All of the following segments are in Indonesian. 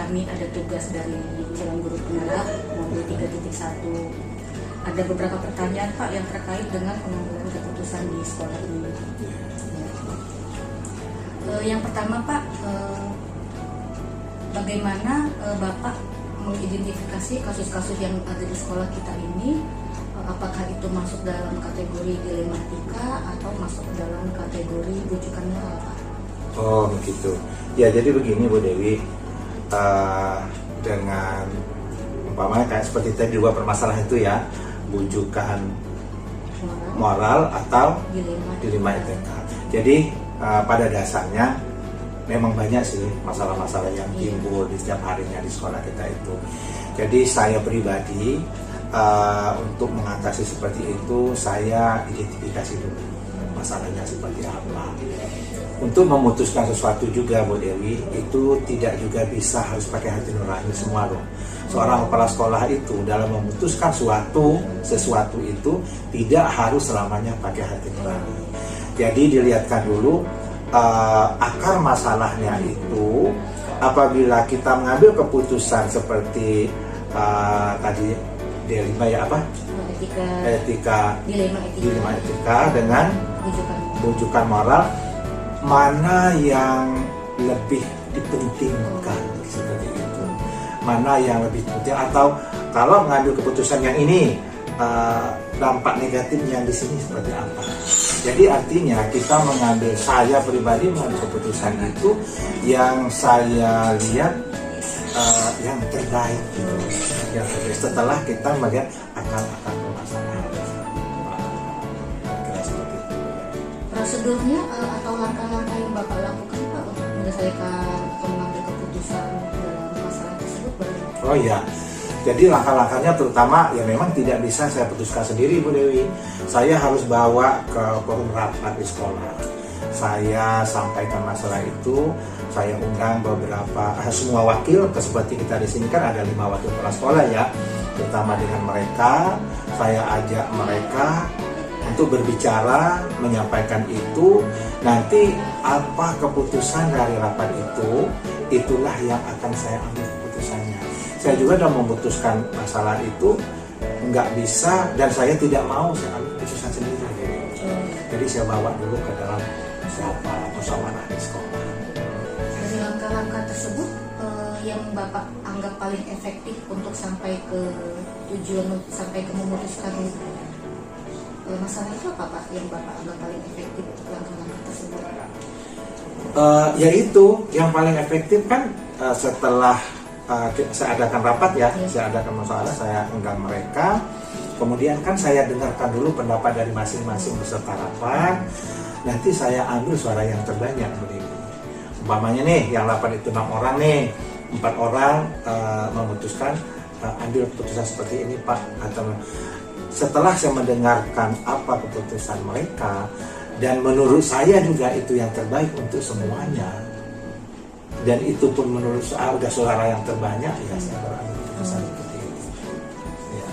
kami ada tugas dari calon guru penggerak modul 3.1. Ada beberapa pertanyaan Pak yang terkait dengan pengambilan keputusan di sekolah ini. Yang pertama Pak, bagaimana Bapak mengidentifikasi kasus-kasus yang ada di sekolah kita ini? Apakah itu masuk dalam kategori dilematika atau masuk dalam kategori rujukan moral Pak? Oh begitu. Ya jadi begini Bu Dewi, dengan umpamanya kayak seperti tadi dua permasalahan itu ya, bujukan moral atau dilematika. Jadi pada dasarnya memang banyak sih masalah-masalah yang timbul di setiap harinya di sekolah kita itu. Jadi saya pribadi untuk mengatasi seperti itu, saya identifikasi dulu masalahnya seperti apa. Untuk memutuskan sesuatu juga Bu Dewi, itu tidak juga bisa harus pakai hati nurani semua loh. Seorang kepala sekolah itu dalam memutuskan sesuatu itu tidak harus selamanya pakai hati nurani. Jadi dilihatkan dulu akar masalahnya itu. Apabila kita mengambil keputusan seperti tadi D5 ya apa? Dilema etika dengan bujukan moral, mana yang lebih dipentingkan seperti itu, mana yang lebih penting, atau kalau mengambil keputusan yang ini dampak negatifnya di sini seperti apa. Jadi artinya kita mengambil, saya pribadi mengambil keputusan itu yang saya lihat yang terbaik gitu. Setelah kita melihat akar permasalahan. Prosedurnya atau langkah-langkah yang Bapak lakukan Pak untuk menyelesaikan mengambil keputusan dalam masalah tersebut? Oh iya, jadi langkah-langkahnya terutama ya memang tidak bisa saya putuskan sendiri Bu Dewi. Saya harus bawa ke forum rapat di sekolah. Saya sampaikan masalah itu, saya undang beberapa semua wakil, seperti kita di sini kan ada 5 wakil kepala sekolah ya, terutama dengan mereka. Saya ajak mereka untuk berbicara, menyampaikan itu. Nanti apa keputusan dari rapat itu, itulah yang akan saya ambil keputusannya. Saya juga sudah memutuskan masalah itu, nggak bisa, dan saya tidak mau saya ambil keputusan sendiri. Jadi saya bawa dulu ke dalam musyawarah di sekolah. Dari langkah-langkah tersebut, yang Bapak anggap paling efektif untuk sampai ke tujuan, sampai ke memutuskan masalah itu apa Pak? Yang Bapak anggap paling efektif langkah-langkah tersebut? Yaitu yang paling efektif kan setelah saya adakan rapat ya, saya adakan masalah, saya undang mereka, kemudian kan saya dengarkan dulu pendapat dari masing-masing peserta rapat. Nanti saya ambil suara yang terbanyak. Umpamanya nih, yang rapat itu 6 orang nih, 4 orang memutuskan ambil keputusan seperti ini Pak. Atau setelah saya mendengarkan apa keputusan mereka, dan menurut saya juga itu yang terbaik untuk semuanya, dan itu pun menurut saya udah suara yang terbanyak, ya saya berambil keputusan seperti itu. Ya,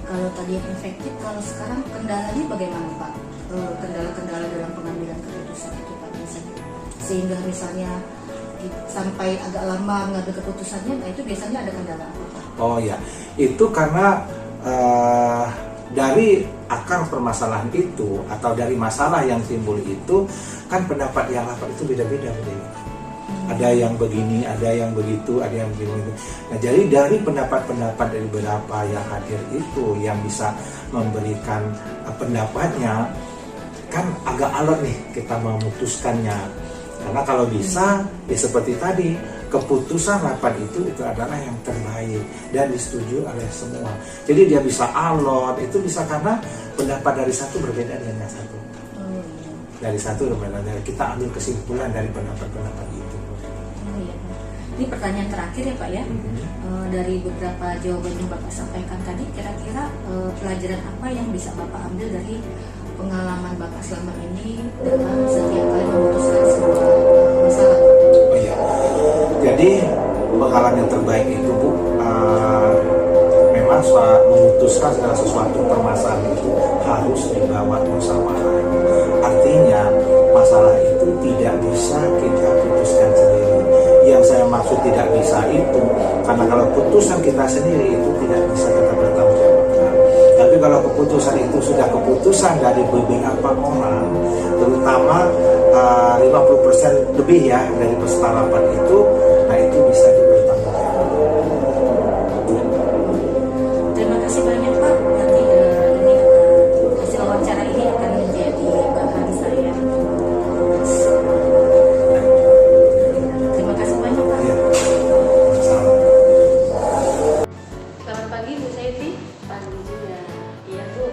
kalau tadi yang efektif, kalau sekarang kendalanya bagaimana Pak? Kendala-kendala dalam pengambilan keputusan itu Pak, sehingga misalnya sampai agak lama mengambil keputusannya, nah itu biasanya ada kendala apa Pak? Oh ya, itu karena dari akar permasalahan itu atau dari masalah yang timbul itu kan pendapat yang rapat itu beda-beda. Ada yang begini, ada yang begitu, ada yang begini. Nah, jadi dari pendapat-pendapat dari beberapa yang hadir itu yang bisa memberikan pendapatnya, kan agak alot nih kita memutuskannya. Karena kalau bisa, ya seperti tadi, keputusan rapat itu adalah yang terbaik dan disetujui oleh semua. Jadi dia bisa alot, itu bisa karena pendapat dari satu berbeda dengan yang satu. Dari satu berbeda, kita ambil kesimpulan dari pendapat-pendapat itu. Ini pertanyaan terakhir ya Pak ya. Dari beberapa jawaban yang Bapak sampaikan tadi, kira-kira pelajaran apa yang bisa Bapak ambil dari pengalaman Bapak selama ini dalam setiap kali memutuskan sebuah masalah? Oh iya. Jadi pengalaman yang terbaik itu Bu, memang memutuskan segala sesuatu permasalahan itu harus dibawa musyawarah. Artinya masalah itu tidak bisa kita putuskan sendiri. Yang saya maksud tidak bisa itu Karena kalau keputusan kita sendiri itu tidak bisa kita bertanggungjawabkan. Tapi kalau keputusan itu sudah keputusan dari beberapa orang, terutama 50% lebih ya dari peserta rapat itu, nah itu bisa dipertanggungjawabkan. Terima kasih banyak Pak. Nanti ini hasil wawancara ini akan menjadi bahan saya. Terima kasih banyak Pak. Ya, sama. Selamat pagi Bu Saiti. Pagi juga. Iya Bu,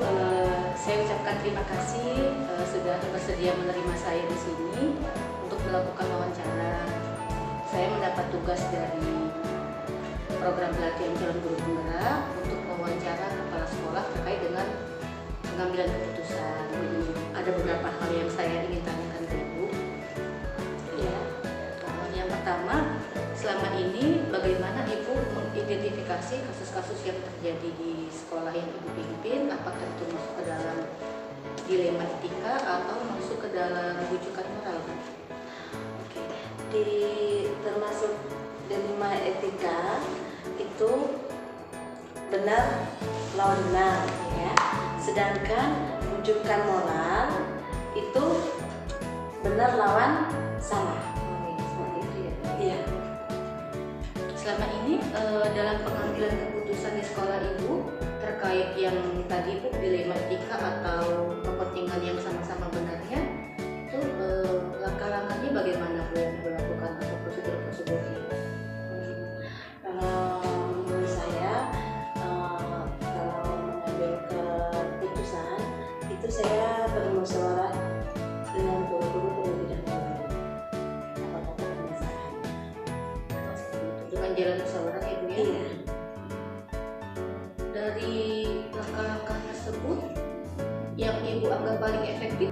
saya ucapkan terima kasih sudah bersedia menerima saya di sini untuk melakukan wawancara. Saya mendapat tugas dari program pelatihan calon guru penggerak untuk mewawancara kepala sekolah terkait dengan pengambilan keputusan. Jadi ada beberapa hal yang saya ingin tanyakan ke Ibu. Ya, yang pertama, selama ini bagaimana Ibu mengidentifikasi kasus-kasus yang terjadi di sekolah yang Ibu pimpin? Apakah itu masuk ke dalam dilema etika atau masuk ke dalam rujukan moral? Oke, termasuk dilema etika itu benar lawan benar ya. Sedangkan rujukan moral itu benar lawan salah. Seperti itu ya. Iya. Selama ini dalam pengambilan keputusan di sekolah Ibu terkait yang tadi Bu dilema etika atau kepentingan yang sama-sama benarnya itu langkah-langkahnya bagaimana Bu yang Ibu lakukan atau prosedur-prosedurnya? Kalau menurut saya kalau mengambil keputusan itu saya bermusyawarah dengan guru-guru terlebih dahulu. Apakah ada masalah? Dengan jalan musyawarah ya Bu ya? Iya. Dari langkah-langkah tersebut yang Ibu anggap paling efektif